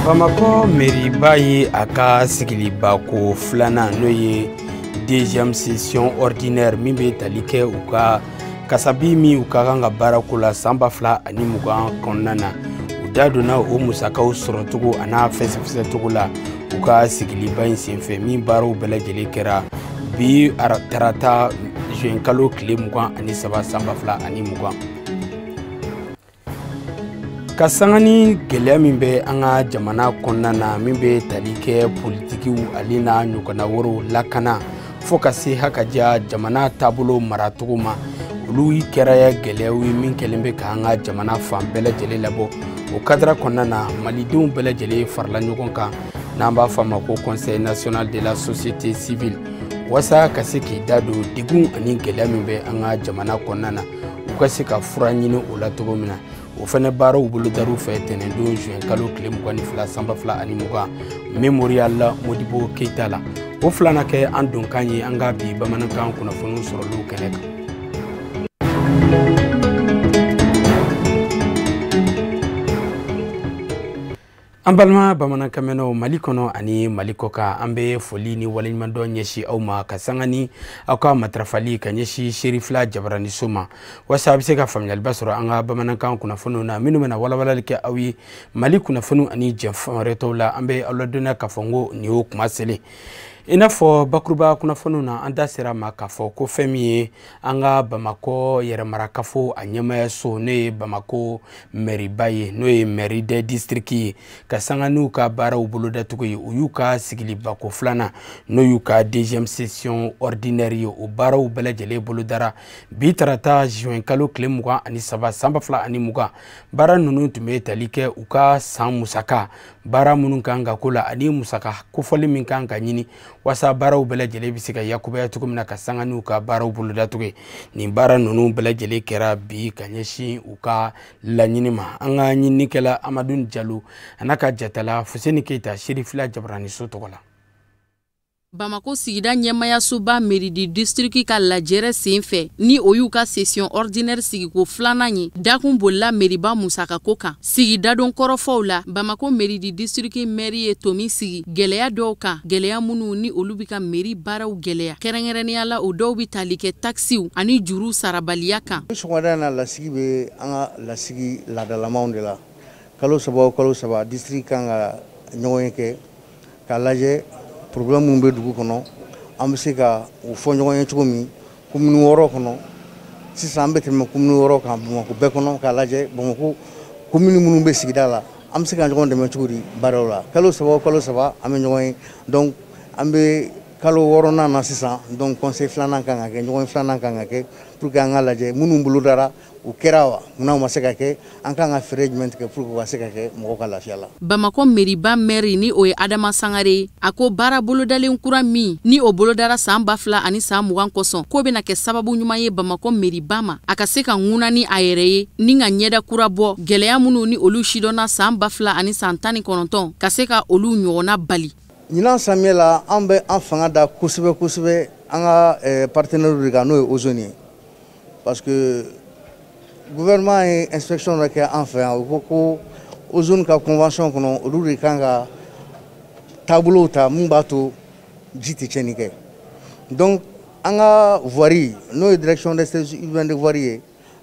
Bamako mairie ye a ka sigiliba ko filanan n'o ye deuxième session ordinaire min bɛ tali kɛ u ka kasabi min u ka kan ka baara ko la san 2020 kɔnɔna na u da donna o musakaw sɔrɔcogo a n'a fɛsɛfɛsɛcogo la u ka sigiliba in senfɛ min baaraw bɛɛ lajɛlen kɛra bi tarata juin kalo tile 23 san 2020 ka sanga ni gɛlɛya min bɛ an ka jamana kɔnɔna na min bɛ tali kɛ politikiw ale n'a ɲɔgɔnna wɛrɛw lakana fo ka se hakaja jamana taabolo maracogo ma olu kɛra gɛlɛyaw ye min kɛlen bɛ k'an ka jamana fan bɛɛ lajɛlen labɔ o kadira kɔnɔna na malidenw bɛɛ lajɛlen farala ɲɔgɔn kan n'an b'a fɔ a ma ko conseil national de la société civile wasa ka se k'i da don degun ani gɛlɛya min bɛ an ka jamana kɔnɔna na u ka se ka fura ɲini o la cogo min na o fana baaraw bolodariw fɛ tɛnɛndon juin kalo tile 22 san 2020 Memorial la Modibo Keita la o filana kɛ an donkan ye an ka bi bamanankan kunnafoniw sɔrɔliw kɛnɛ kan. An balima bamanankamɛnnaw Mali kɔnɔ ani Mali kɔ kan an bɛ foli ni waleɲumandɔn ɲɛsin aw ma ka sanga ni aw ka matarafali ka ɲɛsin Serifila Jabaraniso ma wasa a bɛ se ka faamuyaliba sɔrɔ an ka bamanankan kunnafoniw na minnu bɛna walawalali kɛ aw ye Mali kunnafoniw ani jɛnfɛn wɛrɛ tɔw la an bɛ aw ladɔnniya k'a fɔ n ko nin y'o kuma selen i n'a fɔ bakuruba kunnafoniw na an da sera ma k'a fɔ ko fɛn min ye an ka Bamakɔ yɛrɛmarakafo a ɲɛmayaso n'o ye Bamakɔ mairie ye n'o ye mairie des districts ye ka sanga n'u ka baaraw bolodatugu ye u y'u ka sigiliba ko filanan n'o y'u ka deuxième session ordinaire ye o baaraw bɛɛ lajɛlen bolodara bi tarata juin kalo tile 23 san 2020 baara ninnu tun bɛ tali kɛ u ka san musaka baara minnu kan ka ko la ani musaka kofɔli min kan ka ɲini wasa baaraw bɛɛ lajɛlen bɛ se ka yakubaya cogo min na ka sanga n'u ka baaraw bolodatugu ye nin baara ninnu bɛɛ lajɛlen kɛra bi ka ɲɛsin u ka laɲini ma an ka ɲininikɛla Amadu Jalo a n'a ka jatala Fuseni Keita Serifila Jabaraniso tɔgɔ la. Bamako sigida ɲɛmayasoba mairie du district ka lajɛrɛ senfɛ ni o y'u ka session ordinaire sigiko filanan ye dakun bolila mairiba musakako kan sigida don kɔrɔfɔw la Bamako mairie du district maire ye tomi sigi gɛlɛya dɔw kan gɛlɛya minnu ni olu bi ka mairie baaraw gɛlɛya kɛrɛnkɛrɛnnenya la o dɔw bi tali kɛ taxiw ani juru sarabaliya kan sɔgɔmada na lasigi bɛ an ka lasigi ladalamaw de la kalo saba district kan ka ɲɔgɔn kɛ ka lajɛ problème mun bɛ dugu kɔnɔ an bɛ se ka o fɔ ɲɔgɔn ye cogo min commune 6 kɔnɔ sisan an bɛ tɛmɛ commune 6 kan Bamakɔ bɛɛ kɔnɔ k'a lajɛ Bamakɔ commune minnu bɛ sigida la an bɛ se ka ɲɔgɔn dɛmɛ cogo di baaraw la kalo saba an bɛ ɲɔgɔn ye donc an bɛ kalo 6nan na sisan donc conseil filanan kan ka kɛ ɲɔgɔn filanan kan ka kɛ pour que an ka lajɛ minnu bolodara u kɛra wa munna ma se ka kɛ an kan ka fɛɛrɛ jumɛn tigɛ pour que u ka se ka kɛ mɔgɔw ka lafiya la. Bamakɔ mairiba maire ni o ye Adama Sangare a ko baara bolodalen kura min ni o bolodara san 2000 ani san 20 kɔsɔn ko bɛna kɛ sababu ɲuman ye Bamakɔ mairiba ma a ka se ka ŋuna ni a yɛrɛ ye ni ka ɲɛda kura bɔ gɛlɛya minnu ni olu sidɔnna san 2000 ani san 19 ka se ka olu ɲɔgɔnna bali. Ɲinan samiyɛ la an bɛ an fanga da kosɛbɛ an ka partenaires de kan n'o ye Ozone ye parce que gouvernement ye inspection dɔ kɛ an fɛ yan o ko Ozone ka convention kɔnɔ olu de kan ka taabolow ta mun b'a to ji tɛ tiɲɛni kɛ donc an ka voirie n'o ye direction des services urbains de voirie ye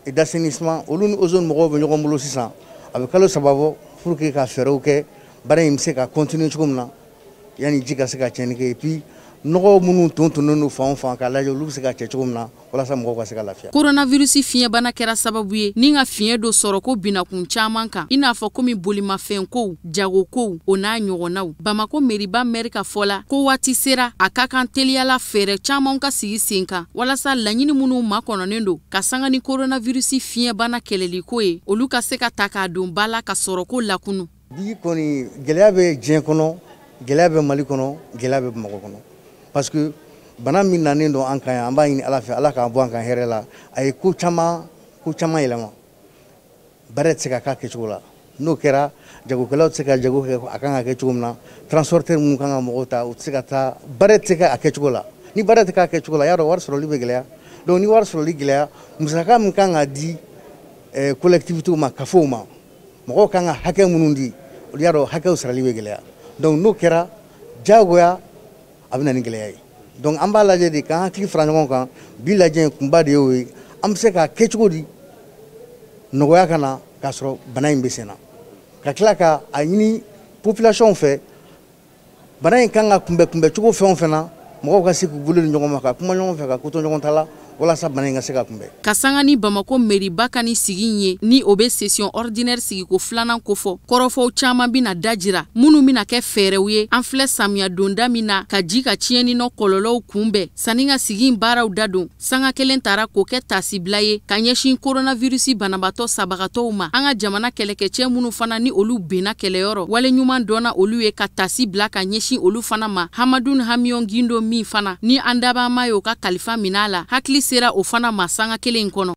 et d'assainissement olu ni Ozone mɔgɔw bɛ ɲɔgɔn bolo sisan a bɛ kalo 3 bɔ pour que ka fɛɛrɛw kɛ baara in bɛ se ka continuer cogo min na yani ji ka se ka tiɲɛni kɛ et puis nɔgɔ minnu tonnen don fan o fan k'a lajɛ olu bɛ se ka cɛ cogo min na walasa mɔgɔw ka se ka lafiya. Coronavirus fiɲɛbana kɛra sababu ye ni ka fiɲɛ dɔ sɔrɔ ko binakun caman kan i n'a fɔ komi bolimafɛnkow jagokow o n'a ɲɔgɔnnaw Bamakɔ mairiba maire ka fɔ la ko waati sera a ka kan teliyala fɛɛrɛ camanw ka sigi sen kan walasa laɲini minnu makɔnɔnen don ka sanga ni coronavirus fiɲɛbana kɛlɛliko ye olu ka se ka ta k'a don ba la ka sɔrɔ ko lakunu. Bi kɔni gɛlɛya bɛ diɲɛ kɔnɔ gɛlɛya bɛ Mali kɔnɔ gɛlɛya bɛ Bamakɔ kɔnɔ parce que bana min nanen don an kan yan an b'a ɲini Ala fɛ Ala k'an bɔ an kan hɛrɛ la a ye ko caman yɛlɛma baara tɛ se ka k'a kɛcogo la n'o kɛra jagokɛlaw tɛ se ka jago kɛ a kan ka kɛ cogo min na transporteur minnu kan ka mɔgɔw ta u tɛ se ka taa baara tɛ se ka a kɛcogo la ni baara tɛ k'a kɛcogo la y'a dɔn wari sɔrɔli bɛ gɛlɛya donc ni wari sɔrɔli gɛlɛya musaka min kan ka di collectivités ma kafow ma mɔgɔw kan ka hakɛ minnu di olu y'a dɔn hakɛw sarali bɛ gɛlɛya donc n'o kɛra diyagoya a bɛ na ni gɛlɛya ye donc an b'a lajɛ de k'an hakili fara ɲɔgɔn kan bi lajɛ kunba de y'o ye an bɛ se k'a kɛ cogo di nɔgɔya ka na k'a sɔrɔ bana in bɛ sen na ka tila ka a ɲini population fɛ bana in kan ka kunbɛ cogo fɛn o fɛn na mɔgɔw ka se k'u bolo di ɲɔgɔn ma ka kuma ɲɔgɔn fɛ ka ko to ɲɔgɔn ta la walasa bana in ka se ka kunbɛn. Ka sanga ni Bamako mairie ka ni sigi ye ni o bɛ session ordinaire sigi ko filanan kofɔ kɔrɔfɔw caman bɛna dajira minnu bɛna kɛ fɛɛrɛw ye an filɛ samiya donda min na ka ji ka tiɲɛni nɔ kɔlɔlɔw kunbɛn sanni ka sigi in baaraw dadon sanga kelen taara k'o kɛ tasibila ye ka ɲɛsin coronavirus banabatɔ sabagatɔw ma an ka jamana kɛlɛkɛcɛ minnu fana ni olu benna kɛlɛyɔrɔ wale ɲuman dɔnna olu ye ka tasibila ka ɲɛsin olu fana ma Hamadun Hamiyon Gindo min fana ni an dabama y'o ka kalifa minɛ la hakili sera o fana ma sanga kelen kɔnɔ.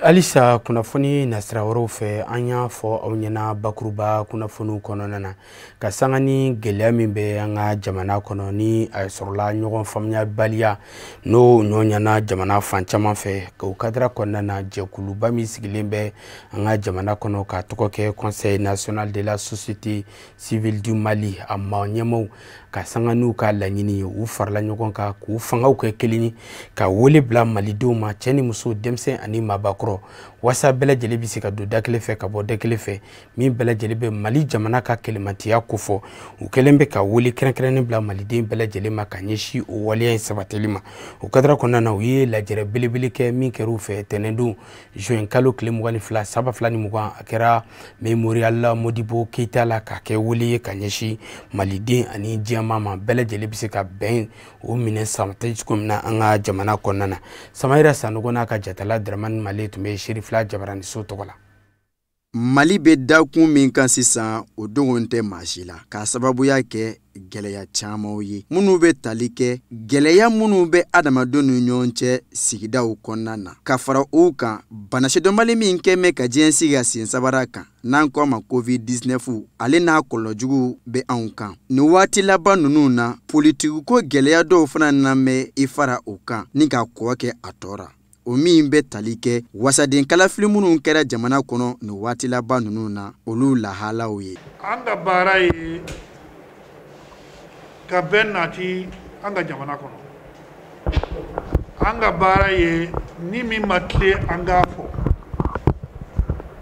Alisa kunnafoni nasira wɛrɛw fɛ an y'a fɔ aw ɲɛna bakuruba kunnafoniw kɔnɔna na ka sanga ni gɛlɛya min bɛ an ka jamana kɔnɔ ni a sɔrɔla ɲɔgɔn faamuyabaliya n'o ɲɔɲana jamana fan caman fɛ k'o kadira kɔnɔna na jɛkuluba min sigilen bɛ an ka jamana kɔnɔ ka tɔgɔ kɛ Conseil national de la société civile du Mali a ma ɲɛmaw ka sanga n'u ka laɲini ye u farala ɲɔgɔn kan k'u fangaw kɛ kelen ye ka wele bila malidenw ma cɛ ni muso denmisɛn ani maabakɔrɔ wasa bɛɛ lajɛlen bɛ se ka don da kelen fɛ ka bɔ da kelen fɛ min bɛɛ lajɛlen bɛ Mali jamana ka kɛlɛmatiya kofɔ u kɛlen bɛ ka wele kɛrɛnkɛrɛnnen bila maliden bɛɛ lajɛlen ma ka ɲɛsin o waleya in sabatili ma o kadira kɔnɔna na u ye lajɛrɛ belebele kɛ min kɛra u fɛ tɛnɛndon juin kalo tile 22 saba 20 a kɛra Memorial Modibo Keita la ka kɛ wele ye ka ɲɛsin maliden ani diɲɛma ma bɛɛ lajɛlen bɛ se ka bɛn o minɛ samata cogo min na an ka jamana kɔnɔna na Samayira Sanogo n'a ka jatala Dramani Male tun bɛ Sherifla Jabaraniso tɔgɔ la. Mali bɛ dakun min kan sisan o dogon tɛ maa si la k'a sababuya kɛ gɛlɛya camanw ye minnu bɛ tali kɛ gɛlɛya minnu bɛ adamadenw ni ɲɔgɔn cɛ sigidaw kɔnɔna na ka fara u kan banasidɔnbali min kɛ mɛ ka diɲɛ sigi ka sen sabara kan n'an kɔ ma COVID-19 ale n'a kɔlɔlɔjugu bɛ anw kan nin waati laban ninnu na politiku ko gɛlɛya dɔw fana na mɛ i fara o kan ni ka kɔ kɛ a tɔɔra o min bɛ tali kɛ wasaden kalafili minnu kɛra jamana kɔnɔ nin waati laban ninnu na olu lahalaw ye an ka baara ye ka bɛn nati an ka jamana kɔnɔ an ka baara ye ni min ma tile an k'a fɔ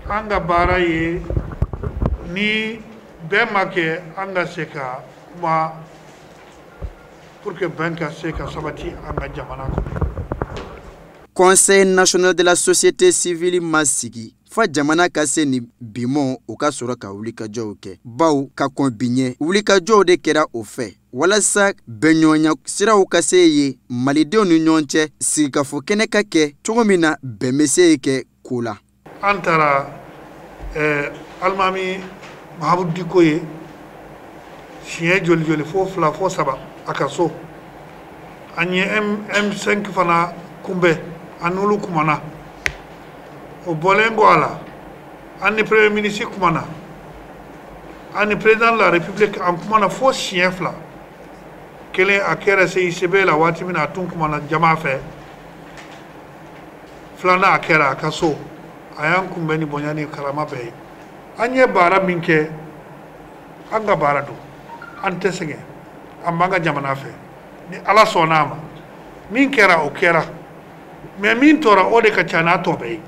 an ka baara ye ni bɛn ma kɛ an ka se ka kuma pour que bɛn ka se ka sabati an ka jamana kɔnɔ. Conseil national de la société civile ma sigi fa jamana ka se ni bimɔ o ka sɔrɔ ka wulikajɔw kɛ baw ka kɔn biɲɛ wulikajɔw de kɛra o fɛ walasa bɛnɲɔgɔnya siraw ka se ye malidenw ni ɲɔgɔn cɛ sigikafɔ kɛnɛ ka kɛ cogo min na bɛn bɛ se kɛ ko la. An taara alimami Mahamudu Diko ye siɲɛ joli joli fo 2 fo 3 a ka so an ye M5 fana kunbɛn an n'olu kumana o bɔlen kɔ a la an ni premier ministre kumana an ni président de la république an kumana fo siɲɛ 2 kelen a kɛra CICB la waati min na a tun kumana jama fɛ filanan a kɛra a ka so a y'an kunbɛn ni bonya ni karama bɛɛ ye an ye baara min kɛ an ka baara don an tɛ sɛgɛn an b'an ka jamana fɛ ni ala sɔnna a ma min kɛra o kɛra mais min tora o de ka ca n'a tɔ bɛɛ ye.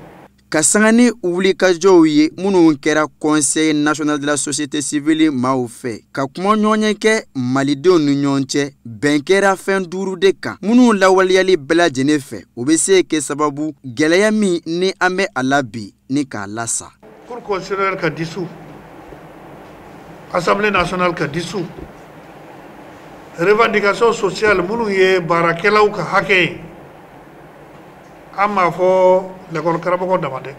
Ka sanga ni wulikajɔw ye minnu kɛra Conseil national de la société civile maaw fɛ ka kuma ɲɔgɔn kɛ malidenw ni ɲɔgɔn cɛ bɛn kɛra fɛn 5 de kan minnu lawaleyali bɛɛ lajɛlen fɛ o bɛ se kɛ sababu gɛlɛya min ni an bɛ a la bi ni k'a lasa. Cour constitutionnelle ka dissous, Assemblée nationale ka dissous, revendication sociale minnu ye baarakɛlaw ka hakɛ ye an m'a fɔ l'école karamɔgɔ dama dɛ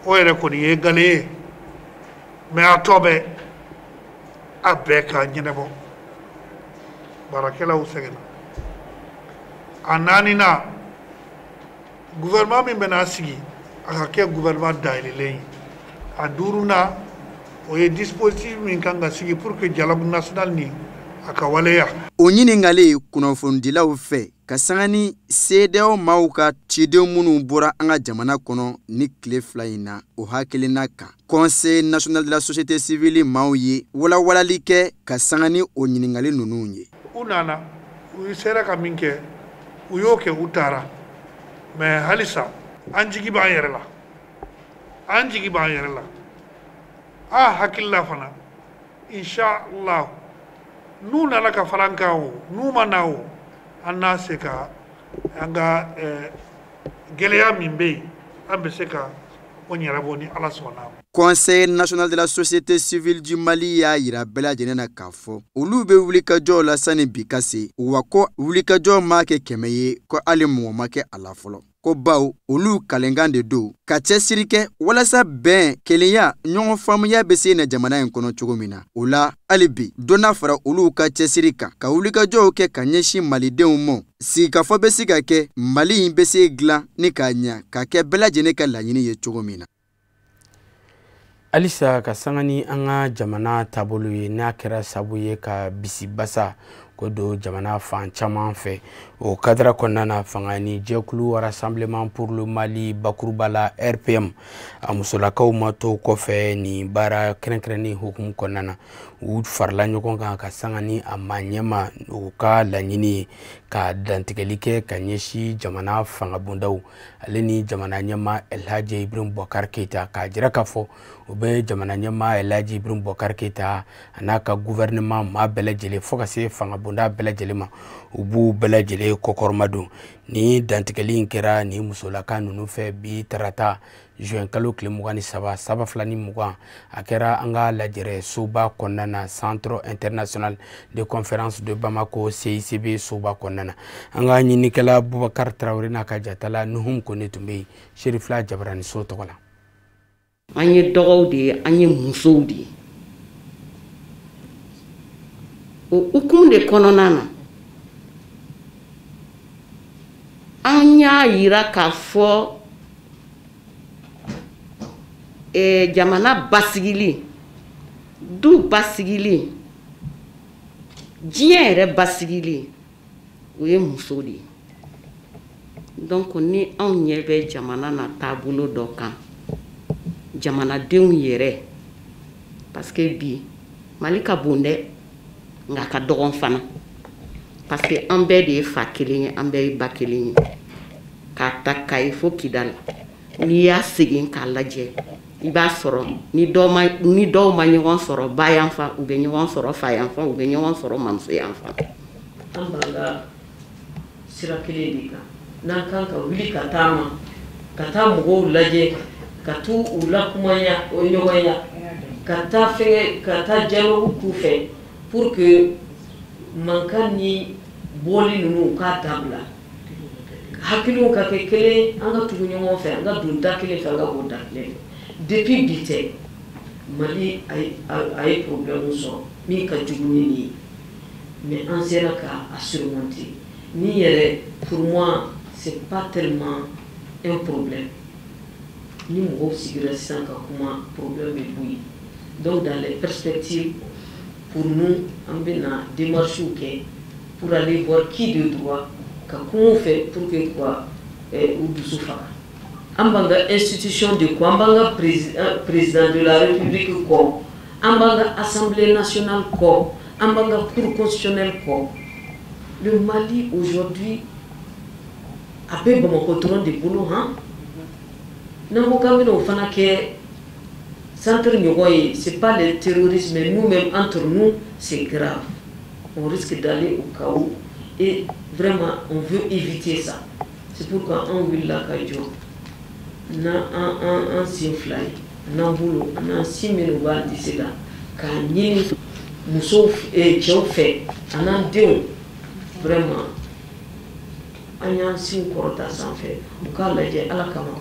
o yɛrɛ kɔni ye gale ye mais a tɔ bɛɛ a bɛɛ ka ɲɛnɛbɔ baarakɛlaw sɛgɛnna a 4nan gouvernement min bɛna sigi a ka kɛ gouvernement dayɛlɛlen ye a duruna o ye dispositif min kan ka sigi pour que dialogue national ni aka waleya o ɲiningale kunnafonidilaw fɛ ka sanga ni CEDEAO maaw ka cidenw minnu bɔra an ka jamana kɔnɔ ni tile fila in na o hakilina kan Conseil national de la société civile maaw ye walawalali kɛ ka sanga ni o ɲiningale ninnu ye u nana u sera ka min kɛ u y'o kɛ u taara mais halisa an jigi b'an yɛrɛ la a hakilila fana inshallah n'u nana ka fara an kan o n'u ma na o an n'a se ka an ka gɛlɛya min bɛ yen an bɛ se ka o ɲɛnabɔ ni ala sɔnna. Conseil national de la société civile du Mali y'a yira bɛɛ lajɛlen na k'a fɔ olu bɛ wulikajɔw la sani bi ka se wa ko wulikajɔ ma kɛ kɛmɛ ye ko hali mɔgɔ ma kɛ a la fɔlɔ ko baw olu kalenkan de don ka cɛsiri kɛ walasa bɛn kelenya ɲɔgɔn faamuya bɛ se na jamana in kɔnɔ cogo min na o la hali bi donna fara olu ka cɛsiri kan ka wulikajɔw kɛ ka ɲɛsin malidenw ma sigikafɔ bɛ se ka kɛ Mali in bɛ se dilan ni k'a ɲa ka kɛ bɛɛ lajɛlen ka laɲini ye cogo min na. Alisa ka sanga ni an ka jamana taabolo ye n'a kɛra sabu ye ka bisi basa ko do jamana fan caman fɛ o kadra kɔnɔna na fanga ni jɛkulu Rassemblement pour le Mali bakuruba la RPM a musolakaw ma to kɔfɛ ni baara kɛrɛnkɛrɛnni hukumu kɔnɔna na u farala ɲɔgɔn kan ka sanga ni a ma ɲɛma u ka laɲini ka dantigɛli kɛ ka ɲɛsi jamana fanga bundaw ale ni jamana ɲɛma Elhaji Ibrahim Boubacar Keita k'a jira k'a fɔ u bɛ jamana ɲɛma Elhaji Ibrahim Boubacar Keita a n'a ka gouvernement maa bɛɛ lajɛlen fo ka se fanga bunda bɛɛ lajɛlen ma u b'u bɛɛ lajɛlen kɔkɔrɔma don ni dantigɛli in kɛra ni musolaka ninnu fɛ bi tarata juin kalo tile 23 saba fila ni 20 a kɛra an ka lajɛrɛ soba kɔnɔna na Centre international de conférence de Bamako CICB soba kɔnɔna na an ka ɲinikɛla Boubacar Traoré n'a ka jatala Nuhum Kone tun bɛ yen Sherifla Jabarani So tɔgɔ la. An ye dɔgɔw de ye an ye musow de ye o hukumu de kɔnɔna na an y'a yira k'a fɔ jamana basigili du basigili diɲɛ yɛrɛ basigili o ye muso de ye donc ni anw ɲɛ bɛ jamana na taabolo dɔ kan jamanadenw yɛrɛ parce que bi Mali ka bon dɛ nka ka dɔgɔn fana parce que an bɛɛ de ye fa kelen ye an bɛɛ ye ba kelen ye k'a ta Kayi fo Kidali n'i y'a segin k'a lajɛ i b'a sɔrɔ ni dɔw ma ɲɔgɔn sɔrɔ ba yan fan u bɛ ɲɔgɔn sɔrɔ fa yan fan u bɛ ɲɔgɔn sɔrɔ mamuso yan fan an b'an ka sira kelen de kan n'an kan ka wuli ka taama ka taa mɔgɔw lajɛ ka t'u lakumaya o ɲɔgɔnya ka taa dialogue k'u fɛ pour que mankan ni bɔli ninnu k'a dabila hakiliw ka kɛ kelen an ka tugu ɲɔgɔn fɛ an ka don da kelen fɛ an ka bɔ da kelen fɛ depuis bi tɛ Mali a ye problème sɔrɔ min ka jugu ni nin ye mais an sera k'a surmonter ni yɛrɛ pour moi c'est pas tellement un problème ni mɔgɔw sigira sisan ka kuma problème bɛ bɔ yen donc dans les perspectives pour nous an bɛna démarches kɛ pour aller voir qui de droit ka kuma fɛ pour que quoi u dusu faga an b'an ka institution de ko an b'an ka président de la république kɔ an b'an ka assemblée nationale kɔ an b'an ka cour constitutionnelle kɔ le Mali aujourd'hui a bɛ Bamako dɔrɔn de bolo han n'an ko k'an bɛna o fana kɛ centre ɲɔgɔn ye c'est pas le terrorisme mais nous-mêmes entre nous c'est grave on risque d'aller au chaos et vraiment on veut éviter ça c'est pourquoi on wulila ka jɔ n'an sen fila ye n'an bolo n'an sin minnu b'an disi la k'a ɲini musow cɛw fɛ a n'an denw vraiment an y'an sin kɔrɔta sanfɛ u k'a lajɛ ala kama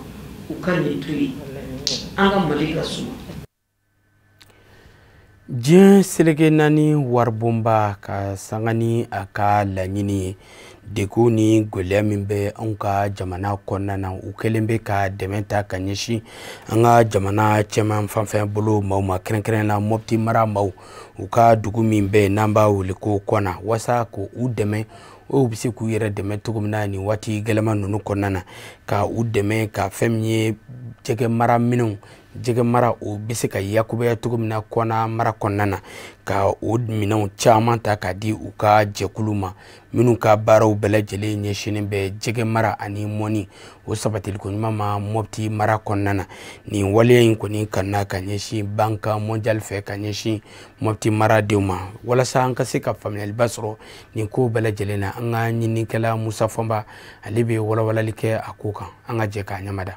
u ka nin to yen an ka Mali ka suma. Diɲɛ seleke naani waribonba ka sanga ni a ka laɲini ye degun ni gwɛlɛya min bɛ anw ka jamana kɔnɔna na u kɛlen bɛ ka dɛmɛ ta ka ɲɛsin an ka jamana cɛman fanfɛn bolo maaw ma kɛrɛnkɛrɛnnenya la Mopti mara maaw u ka dugu min bɛ yen n'an b'a wele ko Kɔna walasa ko u dɛmɛ o bɛ se k'u yɛrɛ dɛmɛ cogo min na nin waati gɛlɛman ninnu kɔnɔna na ka u dɛmɛ ka fɛn min ye jɛgɛ mara minɛnw jɛgɛ mara o bɛ se ka yakubaya cogo min na Kɔna mara kɔnɔna na ka o minɛnw caman ta k'a di u ka jɛkulu ma minnu ka baaraw bɛɛ lajɛlen ɲɛsinnen bɛ jɛgɛ mara ani mɔni o sabatiliko ɲuman ma Mopti mara kɔnɔna na nin waleya in kɔni kanna ka ɲɛsin Banque mondiale fɛ ka ɲɛsin Mopti maradenw ma walasa an ka se ka faamuyaliba sɔrɔ nin ko bɛɛ lajɛlen na an ka ɲininikɛla Musa Fɔnba ale bɛ walawalali kɛ a ko kan an ka jɛ k'a ɲamada.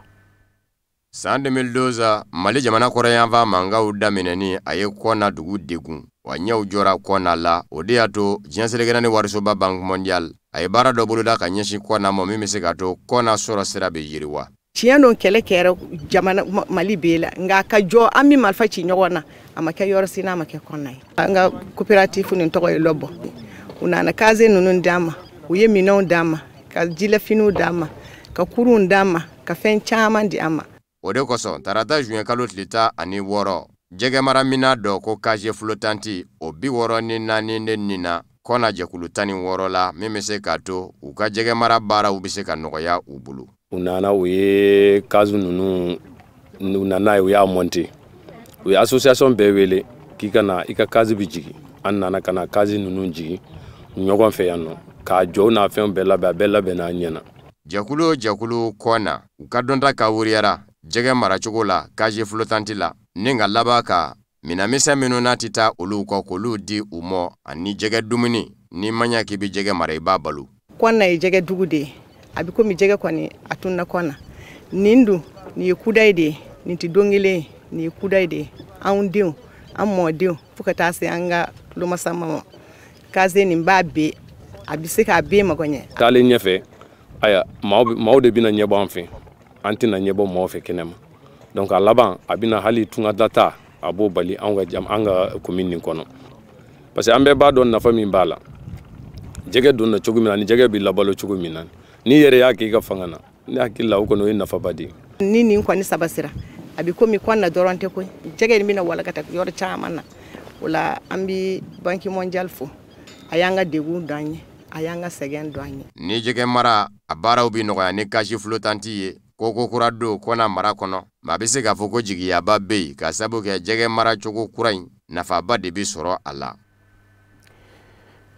San 2012 Mali jamana kɔrɔyanfan mankanw daminɛni a ye Kɔna dugu degun wa ɲɛw jɔra Kɔna la o de y'a to diɲɛ selekera ni warisoba Banque mondiale a ye baara dɔ boloda ka ɲɛsin Kɔna ma min bɛ se ka to Kɔna sɔrɔ sira bɛ yiriwa. Tiɲɛ don kɛlɛ kɛra jamana Mali bɛɛ la nka ka jɔ an bɛ marifa ci ɲɔgɔn na a ma kɛ yɔrɔ si n'a ma kɛ Kɔna ye. An ka coopérative nin tɔgɔ ye Lɔbɔ u nana case ninnu d'an ma u ye minɛnw d'an ma ka jilafiniw d'an ma ka kurun d'an ma ka fɛn caman di an ma. O de kosɔn tarata juin kalo tile 16 jɛgɛ mara mina dɔ ko casier flottanti o 64 de nina Kɔna jɛkulu 16 la min bɛ se ka to u ka jɛgɛ mara baaraw bɛ se ka nɔgɔya u bolo. U nana u ye kazu ninnu u nana u y'a monter u ye association bɛɛ wele k'i ka na i ka kazi bi jigi an nana ka na kazi ninnu jigi ɲɔgɔn fɛ yan nɔ k'a jɔ n'a fɛn bɛɛ labɛn a bɛɛ labɛnna ɲɛna. Jɛkulu Kɔna u ka dɔnta ka wuriyara jɛgɛ maracogo la casier flottanti la ni ka laban ka minamisɛn minnu n'a ti taa olu kɔ k'olu di u mɔ ani jɛgɛ dumuni ni ma ɲa k'i bɛ jɛgɛ mara i b'a balo. Kɔna ye jɛgɛ dugu de ye a bɛ komi jɛgɛ kɔni a tunna Kɔna nin dun nin ye kudayi de ye nin tɛ don kelen ye nin ye kudayi de ye anw denw an mɔdenw fo ka taa se an ka tulomasama ma kaze nin b'a bɛɛ a bɛ se k'a bɛɛ mago ɲɛ. Taalen ɲɛfɛ aya maaw de bɛna ɲɛbɔ an fɛ an tɛna ɲɛbɔ maaw fɛ kɛnɛma donc a laban a bɛna hali tunga data a b'o bali an ka commune nin kɔnɔ parce que an bɛɛ b'a dɔn nafa min b'a la jɛgɛ donna cogo min na ni jɛgɛ bɛ labalo cogo min na ni yɛrɛ y'a k'i ka fanga na ne hakili la o kɔni o ye nafaba de ye. Ni nin kɔni sabasira a bɛ komi Kɔna dɔrɔn tɛ koyi jɛgɛ nin bɛna walakata yɔrɔ caman na o la an bɛ Banque mondiale fo a y'an ka degun dɔn an ye a y'an ka sɛgɛn dɔn an ye. Ni jɛgɛ mara a baaraw bɛ nɔgɔya ni casier flottanti ye koko kura don Kɔna mara kɔnɔ ma bɛ se k'a fɔ ko jigiyaba bɛ yen ka sabu kɛ jɛgɛ mara cogo kura in nafaba de bɛ sɔrɔ a la.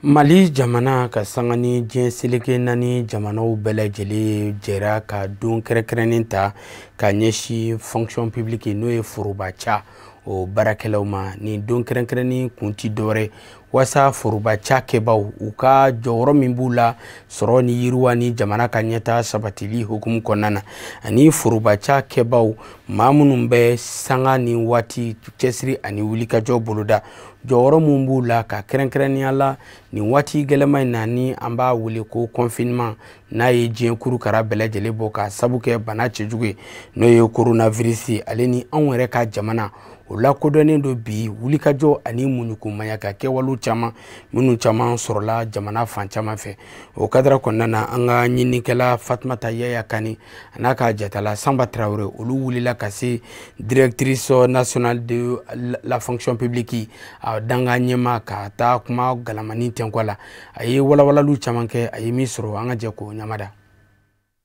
Mali jamana ka sanga ni diɲɛ seleke naani jamanaw bɛɛ lajɛlen jɛra ka don kɛrɛnkɛrɛnnen ta ka ɲɛsin fonction publique n'o ye forobaca o baarakɛlaw ma ni don kɛrɛnkɛrɛnnen kun ti dɔwɛrɛ wasa forobaca kɛbaw u ka jɔyɔrɔ min b'u la sɔrɔ ni yiriwa ni jamana ka ɲɛta sabatili hukumu kɔnɔna na ani forobaca kɛbaw maa minnu bɛ sanga ni waati cɛsiri ani wulikajɔ boloda jɔyɔrɔ min b'u la ka kɛrɛnkɛrɛnnenya la nin waati gɛlɛma in na ni an b'a wele ko confinement n'a ye diɲɛ kurukara bɛɛ lajɛlen bɔ ka sabu kɛ bana cɛjugu ye n'o ye coronavirus ale ni anw yɛrɛ ka jamana o lakodɔnnen do bi wulikajɔ ani muɲukumanya ka kɛwalew caman minnu caman sɔrɔla jamana fan caman fɛ o kadara kɔnɔna na an ka ɲininikɛla Fatumata Yaya Kani a n'a ka jatala Samba Traoré olu wulila ka se directrice nationale de la fonction publique a danga ɲɛma ka taa kuma galamani tɛnkɔ la a ye walawalaliw caman kɛ a ye min sɔrɔ an ka jɛ k'o ɲamada.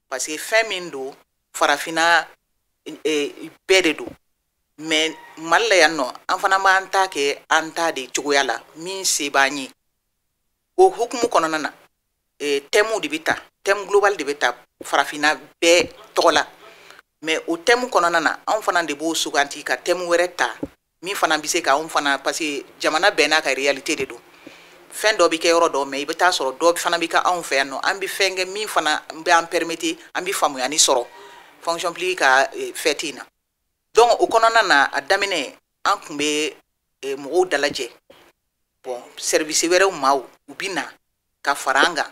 Parce que fɛn min don farafina bɛɛ de don mais Mali la yan nɔ an fana b'an ta kɛ an ta de cogoya la min se b'an ye o hukumu kɔnɔna na thème de bɛ ta thème global de bɛ ta farafina bɛɛ tɔgɔ la mais o thème kɔnɔna na anw fana de b'o suganti ka thème wɛrɛ ta min fana bɛ se ka anw fana parce que jamana bɛɛ n'a ka réalité de don fɛn dɔ bɛ kɛ yɔrɔ dɔ mais i bɛ taa sɔrɔ dɔ fana bɛ kɛ anw fɛ yan nɔ an bɛ fɛn kɛ min fana bɛ an permettre an bɛ faamuyali sɔrɔ fonction publique ka fête in na. Donc o kɔnɔna na a daminɛ an kun bɛ mɔgɔw dalajɛ bon service wɛrɛw ma u bɛ na ka fara an kan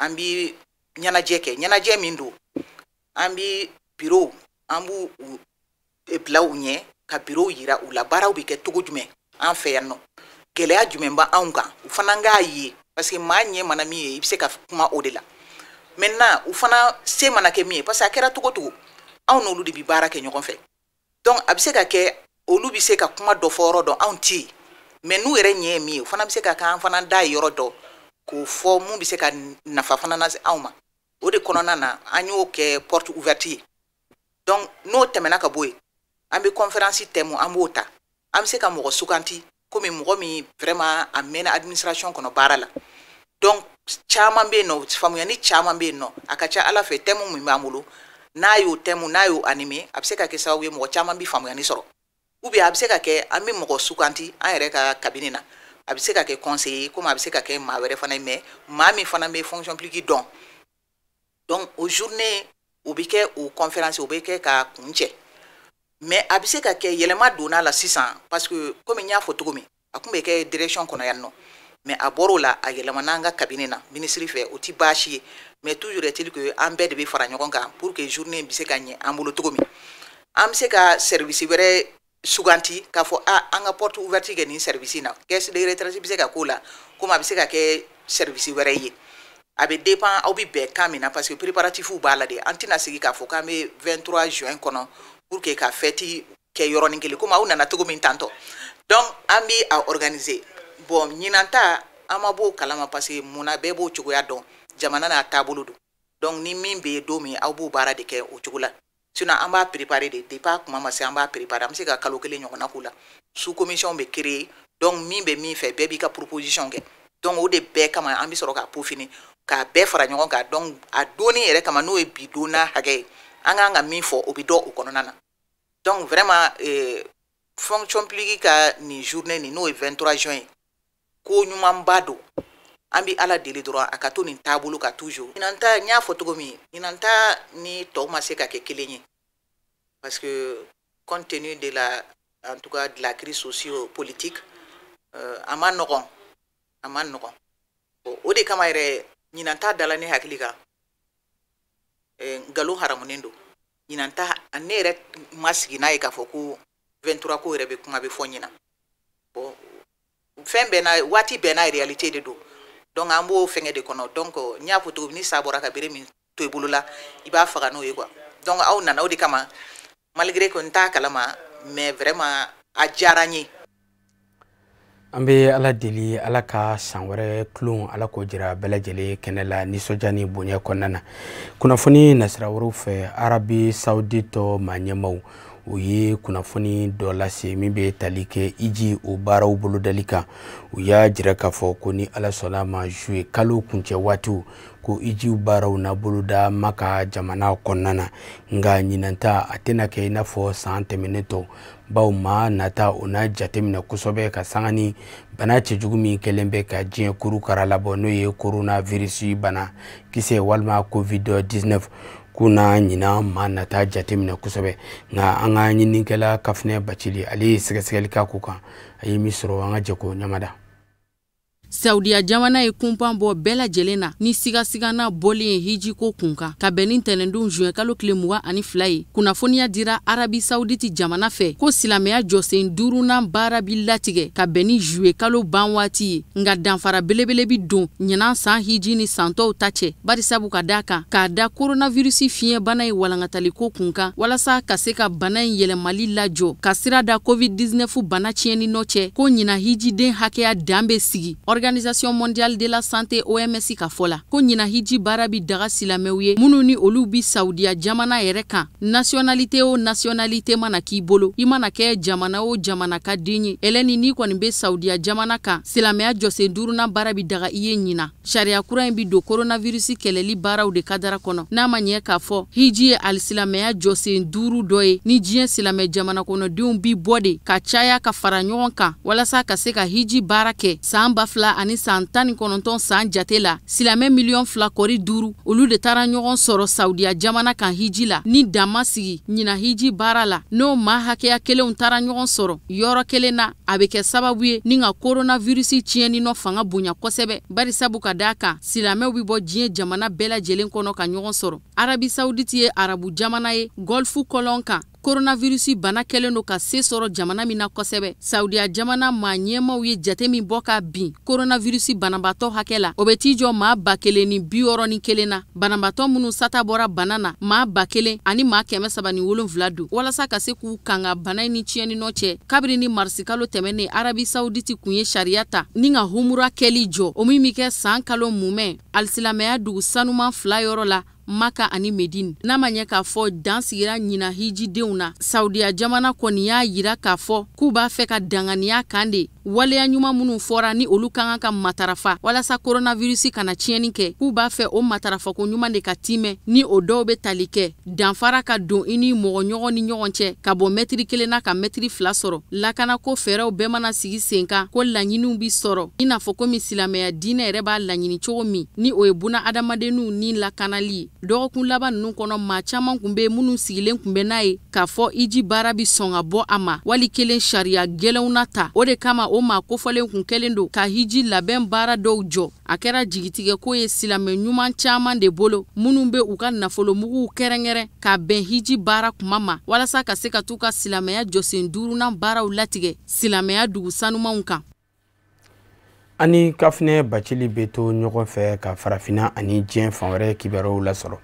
an bɛ ɲɛnajɛ kɛ ɲɛnajɛ min don an bɛ bureau an b'u bila u ɲɛ ka bureau yira u la baaraw bɛ kɛ cogo jumɛn an fɛ yan nɔ gɛlɛya jumɛn ba anw kan u fana k'a ye parce que maa ɲɛ mana min ye i bɛ se ka kuma o de la maintenant u fana se mana kɛ min ye parce que a kɛra cogo cogo anw n'olu de bi baara kɛ ɲɔgɔn fɛ donc a bɛ se ka kɛ olu bɛ se ka kuma dɔ fɔ yɔrɔ dɔ anw ti mais n'u yɛrɛ ɲɛ ye min ye u fana bɛ se ka k'an fana da yɔrɔ dɔ k'o fɔ mun bɛ se ka nafa fana lase anw ma o de kɔnɔna na an y'o kɛ porte ouverte ye donc n'o tɛmɛna ka bɔ yen an bɛ conférence thème an b'o ta an bɛ se ka mɔgɔ suganti komi mɔgɔ min vraiment a mɛnna administration kɔnɔ baara la donc caman bɛ yen nɔ faamuyali caman bɛ yen nɔ a ka ca ala fɛ thème min b'an bolo n'a y'o thème n'a y'o animé a bɛ se ka kɛ sababu ye mɔgɔ caman bɛ faamuyali sɔrɔ ou bien a bɛ se ka kɛ an bɛ mɔgɔ suganti an yɛrɛ ka cabinet na a bɛ se ka kɛ conseiller komi a bɛ se ka kɛ maa wɛrɛ fana ye mais maa min fana bɛ fonction publique dɔn donc o journée o bɛ kɛ o conférence o bɛ kɛ ka kun cɛ mais a bɛ se ka kɛ yɛlɛma donna la sisan parce que komi n y'a fɔ cogo min a tun bɛ kɛ direction kɔnɔ yan nɔ mais a bɔr'o la a yɛlɛmana an ka cabinet na ministre fɛ o ti baasi ye mais toujours est-il que an bɛɛ de bɛ fara ɲɔgɔn kan pour que journée bɛ se ka ɲɛ an bolo cogo min an bɛ se ka service wɛrɛ suganti k'a fɔ an ka porte ouverte kɛ nin service na caisse de retraite bɛ se ka k'o la komi a bɛ se ka kɛ service wɛrɛ ye a bɛ dépend aw bɛ bɛn kan min na parce que préparatifs b'a la de an tɛna sigi k'a fɔ k'an bɛ 23 juin kɔnɔ pour que ka fête kɛ yɔrɔnin kelen komi aw nana cogo min tantɔ donc an bɛ a organiser bon ɲinan ta an ma b'o kalama parce que munna bɛɛ b'o cogoya dɔn jamana n'a taabolo don donc ni min bɛ yen don min aw b'o baara de kɛ o cogo la sinon an b'a préparer de depuis a kuma ma se an b'a préparer an bɛ se ka kalo kelen ɲɔgɔnna k'o la sous commission bɛ créer donc min bɛ min fɛ bɛɛ b'i ka proposition kɛ donc o de bɛɛ kama an bɛ sɔrɔ k'a peaufiner k'a bɛɛ fara ɲɔgɔn kan donc a donni yɛrɛ kama n'o ye bi donna hakɛ ye an kan ka min fɔ o bɛ dɔn o kɔnɔna na donc vraiment fonction publique ka nin journée nin n'o ye 23 juin ye ko ɲumanba don an bɛ ala deli dɔrɔn a ka to nin taabolo ka toujours ɲinan ta n y'a fɔ cogo min ɲinan ta ni tɔw ma se ka kɛ kelen ye parce que compte tenu de la en tout cas de la crise socio-politique a ma nɔgɔn o de kama yɛrɛ ɲinan ta dala ne hakili kan nkalon haramunen don ɲinan ta ne yɛrɛ ma sigi n'a ye k'a fɔ ko 23 ko yɛrɛ bɛ kuma bɛ fɔ ɲinan bon fɛn bɛɛ n'a waati bɛɛ n'a réalité de don donc an b'o fɛngɛ de kɔnɔ donc n y'a fɔ cogo min ni sa bɔra ka bere min to i bolo la i b'a faga n'o ye quoi donc aw nana o de kama malgré que n t'a kalama mais vraiment a diyara n ye an bɛ ala deli ala ka san wɛrɛ kulon ala k'o jira bɛɛ lajɛlen kɛnɛ la nisɔndiya ni bonya kɔnɔna na kunnafoni nasira wɛrɛw fɛ arabi saudite maa ɲɛmaw u ye kunnafoni dɔ lase min bɛ tali kɛ iji o baaraw bolodali kan u y'a jira k'a fɔ ko ni ala sɔnna ma juye kalo kuncɛ waatiw ko ijiw baaraw na boloda maka jamana kɔnɔna na nka ɲinanta a tɛna kɛ i n'a fɔ san tɛmɛnen tɔ baw ma nata o na jateminɛ kosɛbɛ ka sanga ni bana cɛjugu min kɛlen bɛ ka diɲɛ kurukara labɔ n'o ye coronavirus bana kisɛ walima covid-19 kuna ɲina ma nata jateminɛ kosɛbɛ nka an ka ɲinikɛla kafinɛ bacili ale ye sɛgɛsɛgɛli k'a ko kan a ye min sɔrɔ an ka jɛko ɲamada Saudiya jamana ye kunpan bɔ bɛɛ lajɛlen na ni sigasigana bɔlen ye hiji ko kunkan ka bɛn ni ntɛnɛndon juin kalo tile 22 ye kunnafoniya dira Arabi Saoudite jamana fɛ ko silamɛya jɔsen 5nan baara bi latigɛ ka bɛn ni juillet kalo ban waati ye nka danfara belebele bi don ɲinan san hiji ni santɔw ta cɛ barisabu ka da kan k'a da coronavirus fiɲɛ bana ye walankatali ko kunkan walasa ka se ka bana in yɛlɛmali lajɔ ka sira da covid-19 bana tiɲɛni nɔ cɛ ko ɲinan hiji den hakɛya dan bɛ sigi Organisation mondiale de la santé OMS ka fola ko ɲina hiji baara bi daga silamɛw ye minnu ni olu bi Saudiya jamana yɛrɛ kan nationalité o nationalité mana k'i bolo i mana kɛ jamana o jamana ka den ye elɛni ni kɔni be Saudiya jamana kan silamɛya jɔsen 5nan baara bi daga i ye ɲina sariya kura in bi don coronavirus kɛlɛli baaraw de kadara kɔnɔ n'a ma ɲɛ k'a fɔ hiji ye alisilamɛya jɔsen 5 dɔ ye ni diɲɛ silamɛ jamana kɔnɔdenw bi bɔ de ka caya ka fara ɲɔgɔn kan walasa ka se ka hiji baara kɛ san 2000 ani san 19 san jate la silamɛ miliyɔn 2 kɔri 5 olu de taara ɲɔgɔn sɔrɔ Saudiya jamana kan hiji la ni dama sigi ɲina hiji baara la n'o ma hakɛya kelenw taara ɲɔgɔn sɔrɔ yɔrɔ kelen na a bɛ kɛ sababu ye ni ka coronavirus tiɲɛni nɔ fanga bonya kosɛbɛ barisabu ka da kan silamɛw bi bɔ diɲɛ jamana bɛɛ lajɛlen kɔnɔ ka ɲɔgɔn sɔrɔ Arabi Saoudite ye arabu jamana ye golfu kɔlɔn kan coronavirus bana kɛlen do ka se sɔrɔ jamana min na kosɛbɛ. Saudiya jamana maa ɲɛmaw ye jate min bɔ ka bin coronavirus banabatɔ hakɛ la. O bɛ t'i jɔ maa 1,061 na. Banabatɔ minnu sata bɔra bana na maa 1,000 ani maa 307 don. Walasa ka se k'u kanga bana ni tiɲɛni nɔ cɛ. Kabiri ni marisi kalo tɛmɛnen Arabi Saoudite kun ye sariya ta ni ka humura kɛli jɔ. O min bɛ kɛ san kalo mumɛ alisilamɛya dugu sanuman 2 yɔrɔ la Maka ani Medine. N'a ma ɲɛ k'a fɔ dan sigira ɲina hijidenw na. Saudiya jamana kɔni y'a yira k'a fɔ k'u b'a fɛ ka danganiya kan de waleya ɲuman minnu fɔra ni olu kan ka matarafa walasa coronavirus kana tiɲɛni kɛ. K'u b'a fɛ o matarafa ko ɲuman de ka timɛ ni o dɔw bɛ tali kɛ. Danfara ka don i ni mɔgɔ ɲɔgɔn ni ɲɔgɔn cɛ ka bɔ mɛtiri 1 na ka mɛtiri 2 sɔrɔ. Lakana ko fɛɛrɛw bɛɛ mana sigi sen kan ko laɲiniw bi sɔrɔ. I n'a fɔ komi silamɛya diinɛ yɛrɛ b'a laɲini cogo min ni o ye buna adamadenw ni lakanali ye. Dɔgɔkun laban ninnu kɔnɔ maa caman kun bɛ minnu sigilen kun bɛ n'a ye k'a fɔ hiji baara bi sɔn ka bɔ a ma wali kelen sariya gɛlɛnw na ta. O de kama o maa kofɔlen kun kɛlen do ka hiji labɛn baara dɔw jɔ. A kɛra jigitigɛ ko ye silamɛ ɲuman caman de bolo minnu bɛ u ka nafolomuguw kɛrɛnkɛrɛn ka bɛn hiji baara kuma ma walasa ka se ka t'u ka silamɛya jɔsen 5nan baaraw latigɛ silamɛya dugu sanumanw kan. Ani kafinɛ bacili bɛ to ɲɔgɔn fɛ ka farafina ani diɲɛ fan wɛrɛ kibaruyaw lasɔrɔ.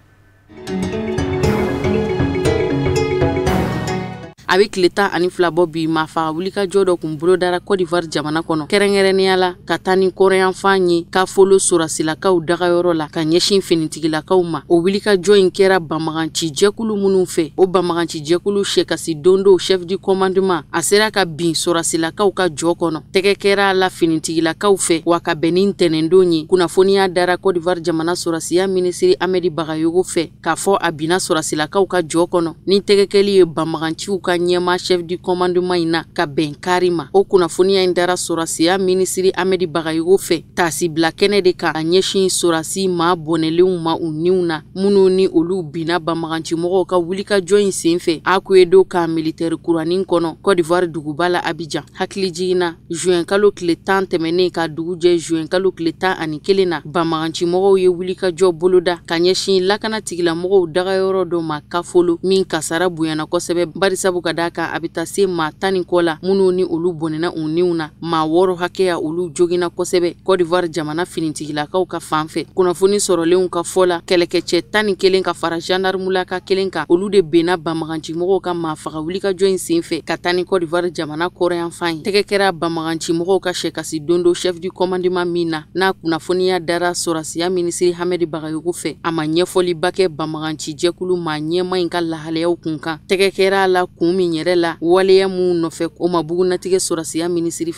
A bɛ tile 12 bɔ bi maa faga wulikajɔ dɔ kun bolodara Côte d'Ivoire jamana kɔnɔ kɛrɛnkɛrɛnnenya la ka taa ni kɔrɔyanfan ye ka folo sorasilakaw dagayɔrɔ la ka ɲɛsin finitigilakaw ma. O wulikajɔ in kɛra banbaganci jɛkulu minnu fɛ. O banbaganci jɛkulu Sekasi Dondo chef du commandement a sera ka bin sorasilakaw ka jɔ kɔnɔ. Tɛgɛ kɛra la finitigilakaw fɛ wa ka bɛn ni ntɛnɛndon ye. Kunnafoniya dara Côte d'Ivoire jamana sorasiya minisiri Amedi Bagayogo fɛ k'a fɔ a binna sorasilakaw ka jɔ kɔnɔ ni tɛgɛkɛli ye banbaganciw ka ɲɛma chef du commandement in na ka bɛn kari ma. O kunnafoniya in dara sorasiya minisiri Amedi Bagayogo fɛ taasi bila kɛnɛ de ka ɲɛsin sorasi maa bɔnɛlenw ma u niw na minnu ni olu binna banbagancimɔgɔw ka wulikajɔ in sen fɛ. Akuedo ka militaire kuranin kɔnɔ Côte d'Ivoire duguba la Abidjan. Hakili jiginna juin kalo tile 10 tɛmɛnen ka dugu jɛ juin kalo tile 11 na banbagancimɔgɔw ye wulikajɔ boloda ka ɲɛsin lakana tigilamɔgɔw dagayɔrɔ dɔ ma Kafolo min kasara bonyana kosɛbɛ barisabu ka d'a kan a bɛ taa se maa 10 kɔ la minnu ni olu bɔnɛna u niw na maa 6 hakɛya olu jogina kosɛbɛ Côte d'Ivoire jamana finitigilakaw ka fanfɛ. Kunnafoni sɔrɔlenw ka fɔ la kɛlɛkɛcɛ 11 ka fara gendarmulaka 1 kan olu de benna banbagancimɔgɔw ka maa faga wulikajɔ in senfɛ ka taa ni Côte d'Ivoire jamana kɔrɔyanfan ye. Tɛgɛ kɛra banbagancimɔgɔw ka Sekasi Dondo chef du commandement min na n'a kunnafoniya dara sorasiya minisiri Hamedi Bagayogo fɛ a ma ɲɛfɔliba kɛ banbaganci jɛkulu maa ɲɛma in ka lahalayaw kun kan. Tɛgɛ kɛra la kun min yɛrɛ la waleya mun nɔfɛ o ma bugunatigɛ sorasiya minisiri.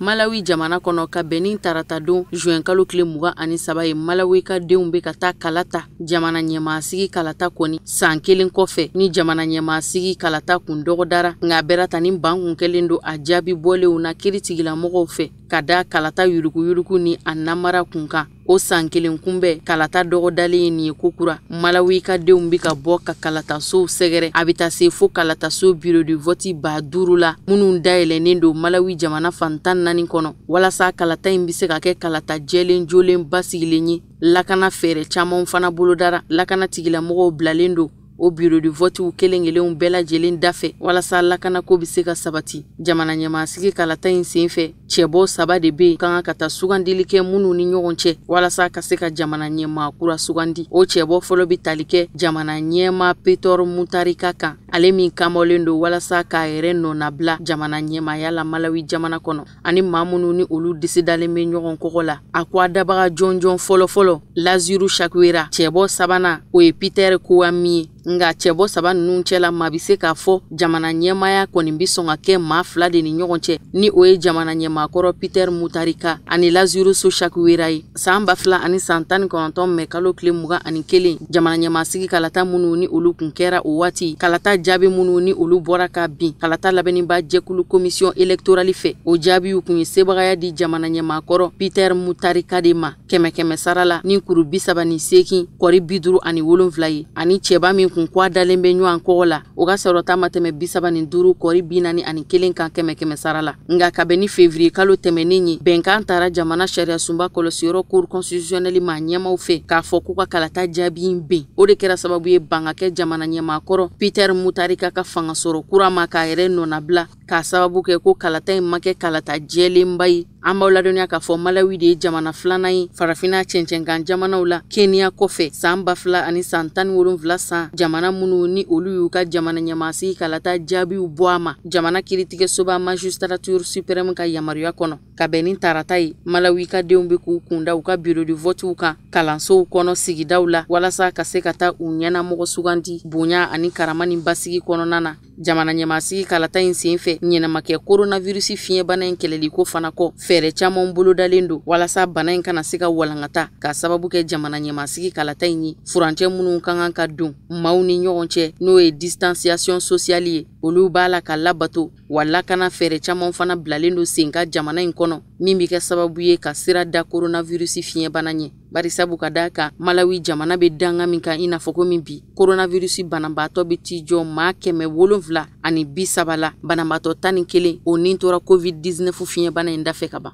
Malawi jamana kɔnɔ ka bɛn tarata don juin kalo tile 23 ye Malawi ka denw bɛ ka taa kalata jamana ɲɛmaasigi kalata kɔni san 1 kɔfɛ ni jamana ɲɛmaasigi kalata kun dɔgɔdara nka bɛrata ni ban kun kɛlen don a jaabi bɔlenw na kiiritigilamaw fɛ ka da kalata yuruguyurugu ni a namara kun kan. O san 1 kunbɛ kalata dɔgɔdalen ye nin ye kokura Malawi ka denw bɛ ka bɔ ka kalata sow sɛgɛrɛ a bɛ taa se fo kalata so bureau de vote 5,000 la minnu dayɛlɛnnen don Malawi jamana fan 14 kɔnɔ walasa kalata in bɛ se ka kɛ kalata jɛlen jolen basigilen ye. Lakana fɛɛrɛ caman fana bolodara lakana tigilamɔgɔw bilalen don o bureau de vote kelen-kelenw bɛɛ lajɛlen dafɛ walasa lakana ko bɛ se ka sabati. Jamana ɲɛmaasigi kalata in senfɛ cɛbɔ 3 de bɛ kan ka taa sugandili kɛ minnu ni ɲɔgɔn cɛ walasa ka se ka jamana ɲɛmaa kura sugandi. O cɛbɔ fɔlɔ bɛ tali kɛ jamana ɲɛmaa Peter Mutarika kan ale min kamɔlen don walasa k'a yɛrɛ nɔnabila jamana ɲɛmaaya la Malawi jamana kɔnɔ ani maa minnu ni olu disi dalen bɛ ɲɔgɔn kɔgɔ la. A ko a dabaga jɔnjɔn fɔlɔ Laziru Chakwera cɛbɔ 3nan o ye Peter Kouami ye. Nga cɛbɔ 3 ninnu cɛla maa bɛ se k'a fɔ jamana ɲɛmaaya kɔni bɛ sɔn ka kɛ maa 2 de ni ɲɔgɔn cɛ ni o ye jamana ɲɛmaakɔrɔ Peter Mutarika ani Laziru Chakwera ye. San 2019 mɛ kalo tile 21 jamana ɲɛmaasigi kalata minnu ni olu kun kɛra o waati kalata jaabi minnu ni olu bɔra ka bin kalata labɛnniba jɛkulu commission électorale fɛ o jaabiw kun ye sebagaya di jamana ɲɛmaakɔrɔ Peter Mutarika de ma 100 sara la ni kuru 38 kɔri 57 ye ani cɛba min kun kwa dalen be ɲɔgɔn kɔgɔ la o ka sɔrɔta ma tɛmɛ 35 kɔri 41 kan kɛmɛ sara la nga kabɛni février kalo tɛmɛnen ye bɛnkan tara jamana sariya sunba kɔlɔsiyɔrɔ cour constitutionnel ma ɲɛmaw fɛ k'a fɔ k'u ka kalata jaabi ben o de kɛra sababu ye ban ka kɛ jamana ɲɛmaakɔrɔ Peter Mutarika ka fanga sɔrɔ kura ma k'a yɛrɛ nɔnabila k'a sababu kɛ ko kalata in ma kɛ kalata jɛlenba ye an b'aw ladɔnniya k'a fɔ Malawi de ye jamana filanan ye farafina cɛncɛnkan jamanaw la Kenya kɔfɛ san 2017 san jamana minnu ni olu y'u ka jamana ɲɛmaasigi kalata jaabiw bɔ a ma jamana kiiritigɛsoba magistrature suprême ka yamaruya kɔnɔ ka bɛn ni tarata ye Malawi ka denw bɛ k'u kunda u ka bureau de vote kan kalansow kɔnɔ sigidaw la walasa ka se ka taa u ɲɛnamɔgɔ sugandi bonya ani karama ni basigi kɔnɔna na jamana ɲɛmaasigi kalata in senfɛ ɲɛnamakɛ coronavirus fiɲɛbana in kɛlɛliko fana kɔ fɛɛrɛ caman bolodalen don walasa bana in kana se ka walankata ka sababu kɛ jamana ɲɛmaasigi kalata in ye furancɛ minnu ka kan ka don maaw ni ɲɔgɔn cɛ n'o ye distanciation sociale ye olu b'a la ka labato wa lakana fɛɛrɛ caman fana bilalen don sen ka jamana in kɔnɔ min bɛ kɛ sababu ye ka sira da coronavirus fiɲɛbana ɲɛ bari sabu ka da kan Malawi jamana bɛ danga min kan i n'a fɔ ko min bi coronavirus banabaatɔ bɛ t'i jɔ maa 770 la banabaatɔ 11 o nin tora covid-19 fiɲɛbana in dafɛ ka ban.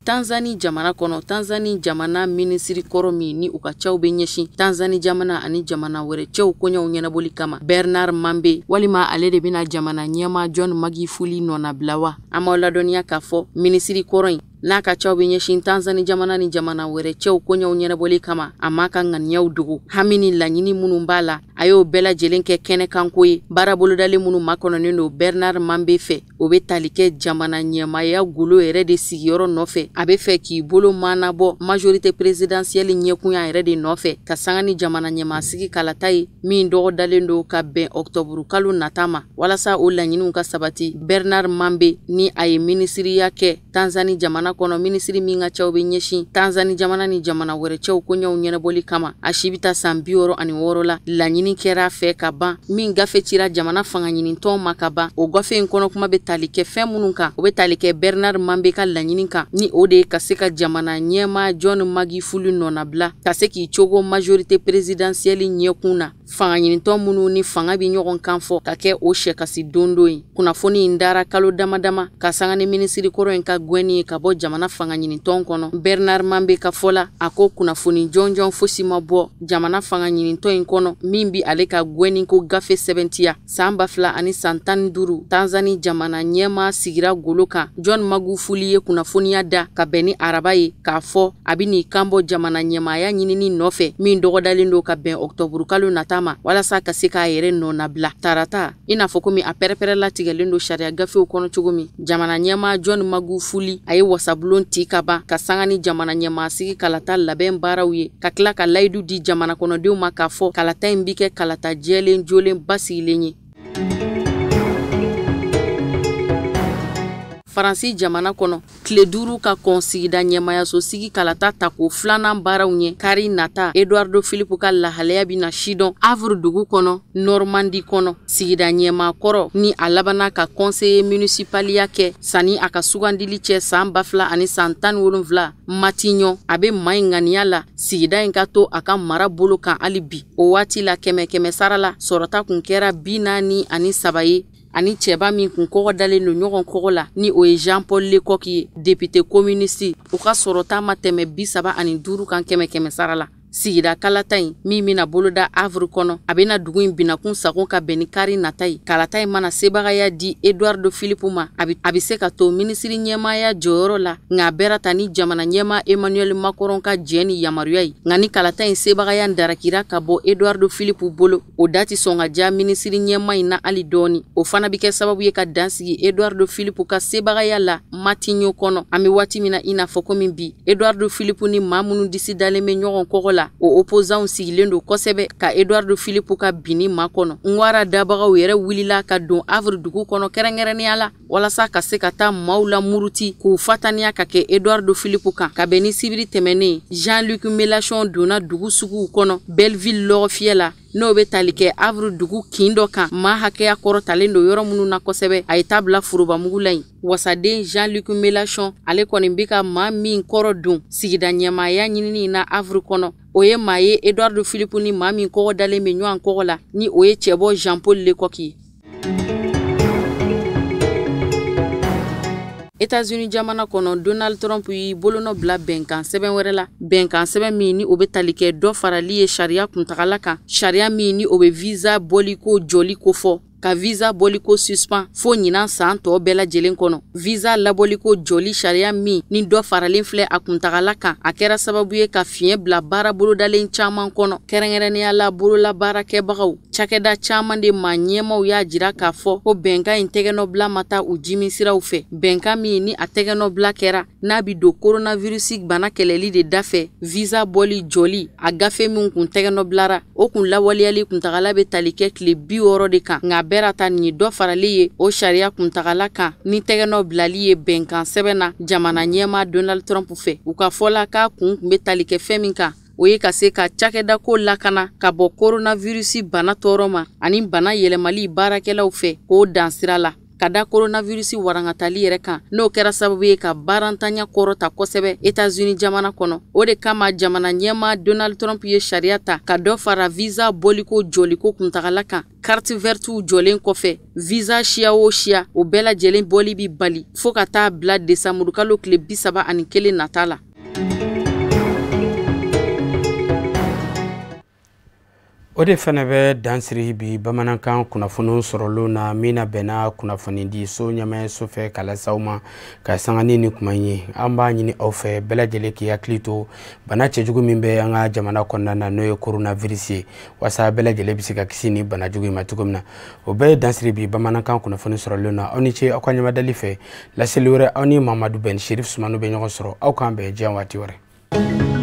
Tanzanie jamana kɔnɔ Tanzanie jamana minisiri kɔrɔ min ni u ka cɛw bɛ ɲɛsin Tanzanie jamana ani jamana wɛrɛ cɛw kɔɲɔw ɲɛnabɔli kama Bernard Mambe walima ale de bɛna jamana ɲɛma John Magufuli nɔnabila wa an b'aw ladɔnniya k'a fɔ minisiri kɔrɔ in n'a ka cɛw bɛ ɲɛsin Tanzanie jamana ni jamana wɛrɛ cɛw kɔɲɔw ɲɛnabɔli kama a m'a ka ŋaniyaw dogo hami ni laɲini minnu b'a la a y'o bɛɛ lajɛlen kɛ kɛnɛkanko ye baara bolodalen minnu makɔnɔnen don Bernard Mambe fɛ o bɛ tali kɛ jamana ɲɛmaaya golo yɛrɛ de sigiyɔrɔ nɔfɛ a bɛ fɛ k'i bolo maanabɔ majorité présidentielle ɲɛkunya yɛrɛ de nɔfɛ ka sanga ni jamana ɲɛmaasigi kalata ye min dɔgɔdalen don ka bɛn octobre kalo nata ma walasa o laɲiniw ka sabati Bernard Mambe ni a ye minisiriya kɛ Tanzanie jamana kɔnɔ minisiri min ka cɛw bɛ ɲɛsin Tanzanie jamana ni jamana wɛrɛ cɛw kɔɲɔw ɲɛnabɔli kama a si bɛ taa san 66 la laɲini kɛra fɛ ka ban min gafe cira jamana fanga ɲinitɔn ma ka ban o gafe in kɔnɔ kuma bɛ tali kɛ fɛn minnu kan o bɛ tali kɛ Bernard Mambe ka laɲini kan ni o de ye ka se ka jamana ɲɛma John Magufuli nɔnabila ka se k'i cogo majorité présidentielle ɲɛkun na fanga ɲinitɔn minnu ni fanga bɛ ɲɔgɔn kan fɔ ka kɛ o sɛkasi dondo ye kunnafoni in dara kalo damadama ka sanga ni minisiri kɔrɔ in ka gɛnni ye ka bɔ jamana fanga ɲinitɔn kɔnɔ Bernard Mambe ka fɔ la a ko kunnafoni jɔnjɔn fosi ma bɔ jamana fanga ɲinitɔn in kɔnɔ min bi ale ka gɛnni ko gafe sɛbɛntiya san 2015 Tanzanie jamana ɲɛma sigira golo kan John Magufuli ye kunnafoniya da ka bɛn ni araba ye k'a fɔ a bɛ n'i kanbɔ jamana ɲɛmaaya ɲinini nɔfɛ min dɔgɔdalen don ka bɛn octobre kalo nata ma walasa ka se k'a yɛrɛ nɔnabila tarata i n'a fɔ komi a pɛrɛpɛrɛ latigɛlen don sariya gafew kɔnɔ cogo min jamana ɲɛma John Magufuli a ye wasabulon ti ka ban ka sanga ni jamana ɲɛmaasigi kalata labɛn baaraw ye ka tila ka layidu di jamana kɔnɔdenw ma k'a fɔ kalata in bi kɛ kalata jɛlen jolen basigilen ye. Faransi jamana kɔnɔ tile 5 ka kɔnsigida ɲɛmayaso sigi kalata ta ko filanan baaraw ɲɛ kari nata Eduardo Philippe ka lahalaya bina sidɔn Havre dugu kɔnɔ Normandie kɔnɔ sigida ɲɛmaakɔrɔ ni a labana ka conseiller municipaliya kɛ sani a ka sugandili cɛ san 2017 Matignon a bɛ maa in ŋaniya la sigida in ka to a ka mara bolo kan hali bi o waati la 100 sara la sɔrɔta kun kɛra 43 ye ani cɛba min kun kɔgɔ dalen don ɲɔgɔn kɔgɔ la ni o ye Jean-Paul Lecoq ye député communiste u ka sɔrɔta ma tɛmɛ 75 kan 100 sara la sigida kalata in min bɛna boloda Havre kɔnɔ a bɛna dugu in binakun sago ka bɛn ni kari nata ye kalata in mana sebagaya di Eduardo Philippe ma a bɛ se ka to minisiri ɲɛmaaya jɔyɔrɔ la nka a bɛra ta ni jamana ɲɛma Emmanuel Macron ka jɛ ni yamaruya ye nka ni kalata in sebagaya darakira ka bɔ Eduardo Philippe bolo o dati sɔn ka diya minisiri ɲɛma in na hali dɔɔni o fana bɛ kɛ sababu ye ka dansigi Eduardo Philippe ka sebagaya la Matignon kɔnɔ an bɛ waati min na i n'a fɔ komi bi Eduardo Philippe ni maa minnu disi dalen bɛ ɲɔgɔn kɔgɔ la o opposants sigilen don kosɛbɛ ka Eduardo Philippe ka bini ma kɔnɔ ngwara dabagaw yɛrɛ wulila ka don Havre dugu kɔnɔ kɛrɛnkɛrɛnnenya la walasa ka se ka taa maaw la muruti k'u fataniya ka kɛ Eduardo Philippe kan ka bɛn ni sibiri tɛmɛnen Jean-Luc Mélenchon donna dugu suguw kɔnɔ Belleville lɔgɔfiyɛ la n'o be tali kɛ Havre dugu kin dɔ kan maa hakɛya kɔrɔtalen do yɔrɔ minnu na kosɛbɛ a ye taa bila furubamugu la yen. Wasaden Jean-Luc Mélenchon ale kɔni bɛ ka maa min kɔrɔ don sigida ɲɛmaaya ɲinini na Havre kɔnɔ. O ye maa ye Edouard Philippe ni maa min kɔgɔ dalen bɛ ɲɔgɔn kɔgɔ la ni o ye cɛbɔ Jean-Paul Lecoq ye. États-Unis jamana kɔnɔ Donald Trump y'i bolonɔ bila bɛnkan sɛbɛn wɛrɛ la. Bɛnkan sɛbɛn min ni o bɛ tali kɛ dɔ farali ye sariya kuntagala kan. Sariya min ni o bɛ visa bɔliko jɔli kofɔ. Ka visa bɔliko suspend fo ɲinan san tɔ bɛɛ lajɛlen kɔnɔ. Visa labɔliko jɔli sariya min ni dɔ faralen filɛ a kuntagala kan a kɛra sababu ye ka fiɲɛ bila baara bolodalen caman kɔnɔ. Kɛrɛnkɛrɛnnenya la bololabaarakɛbagaw cakɛda caman de maa ɲɛmaw y'a jira k'a fɔ ko bɛnkan in tɛgɛnɔbila ma taa u jimisiraw fɛ. Bɛnkan min ni a tɛgɛnɔbila kɛra n'a bi don coronavirus bana kɛlɛli de dafɛ visa bɔli jɔli a gafe min kun tɛgɛnɔbilara o kun lawaleyali kuntagala bɛ tali kɛ tile 60 de kan. Nka bɛɛ ta nin dɔ farali ye o sariya kuntagala kan ni tɛgɛnɔ bilali ye bɛnkan sɛbɛn na jamana ɲɛma Donald Trump fɛ. U ka fɔla k'a kun bɛ tali kɛ fɛn min kan o ye ka se ka cakɛda ko lakana ka bɔ coronavirus bana tɔɔrɔ ma ani bana yɛlɛmali baarakɛlaw fɛ k'o dan sira la. Ka da coronavirus warangatali yɛrɛ kan n'o kɛra sababu ye ka baarantanya kɔrɔta kosɛbɛ États-Unis jamana kɔnɔ. O de kama jamana ɲɛma Donald Trump ye sariya ta ka dɔ fara visa bɔliko jɔliko kuntagala kan. Carte vertu jɔlen kɔfɛ visa siya o siya o bɛɛ lajɛlen bɔli bi bali fo ka taa bila décembre kalo tile 31 nata la. O de fana bɛ dansiri bi bamanankan kunnafoniw sɔrɔlo na min na bɛnna kunnafoni di so ɲɛmɛ so fɛ kalasaw ma ka sangani ni kuma ye. An b'a ɲini aw fɛ bɛɛ lajɛlen k'i hakili to bana cɛjugu min bɛ an ka jamana kɔnɔna na n'o ye coronavirus ye walasa bɛɛ lajɛlen bɛ se ka kisi ni bana jugu in ma cogo min na. O bɛɛ ye dansiri bi bamanankan kunnafoni sɔrɔlo na aw ni ce aw ka ɲɛmadali fɛ laseli wɛrɛ aw ni Mamadu Ben Sherif Sumano bɛ ɲɔgɔn sɔrɔ aw k'an bɛn diɲɛ waati wɛrɛ.